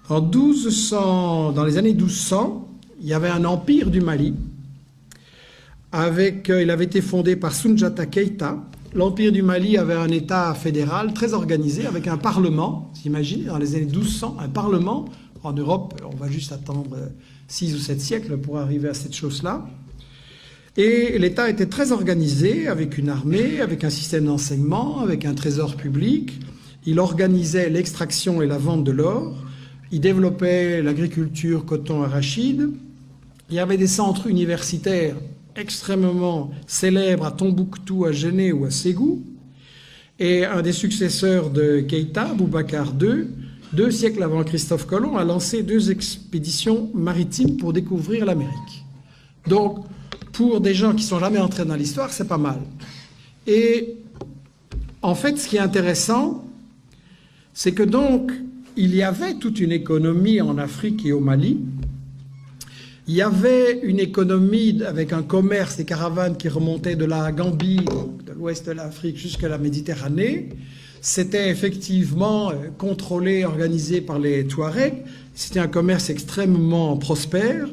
Dans les années 1200, il y avait un empire du Mali. Il avait été fondé par Soundiata Keïta. L'empire du Mali avait un État fédéral très organisé, avec un parlement. Vous imaginez, dans les années 1200, un parlement. En Europe, on va juste attendre 6 ou 7 siècles pour arriver à cette chose-là. Et l'État était très organisé, avec une armée, avec un système d'enseignement, avec un trésor public. Il organisait l'extraction et la vente de l'or. Il développait l'agriculture, coton, arachide. Il y avait des centres universitaires extrêmement célèbres à Tombouctou, à Géné ou à Ségou. Et un des successeurs de Keïta, Boubacar II, 2 siècles avant Christophe Colomb, a lancé 2 expéditions maritimes pour découvrir l'Amérique. Donc, pour des gens qui ne sont jamais entrés dans l'histoire, c'est pas mal. Et en fait, ce qui est intéressant, c'est que donc, il y avait toute une économie en Afrique et au Mali. Il y avait une économie avec un commerce, des caravanes qui remontaient de la Gambie, donc de l'ouest de l'Afrique jusqu'à la Méditerranée. C'était effectivement contrôlé, organisé par les Touaregs. C'était un commerce extrêmement prospère.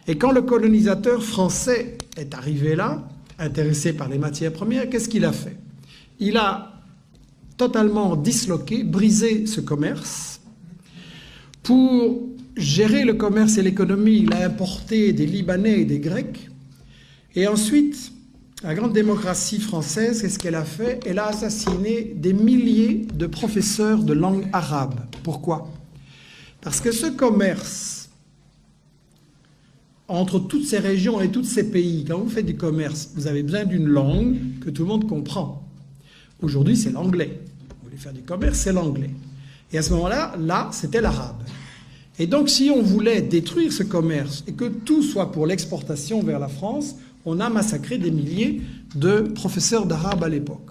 Et quand le colonisateur français est arrivé là, intéressé par les matières premières, qu'est-ce qu'il a fait? Il a totalement disloqué, brisé ce commerce. Pour gérer le commerce et l'économie, il a importé des Libanais et des Grecs. Et ensuite, la grande démocratie française, qu'est-ce qu'elle a fait? Elle a assassiné des milliers de professeurs de langue arabe. Pourquoi? Parce que ce commerce entre toutes ces régions et tous ces pays, quand vous faites du commerce, vous avez besoin d'une langue que tout le monde comprend. Aujourd'hui, c'est l'anglais. Vous voulez faire du commerce, c'est l'anglais. Et à ce moment-là, c'était l'arabe. Et donc, si on voulait détruire ce commerce et que tout soit pour l'exportation vers la France, on a massacré des milliers de professeurs d'arabe à l'époque.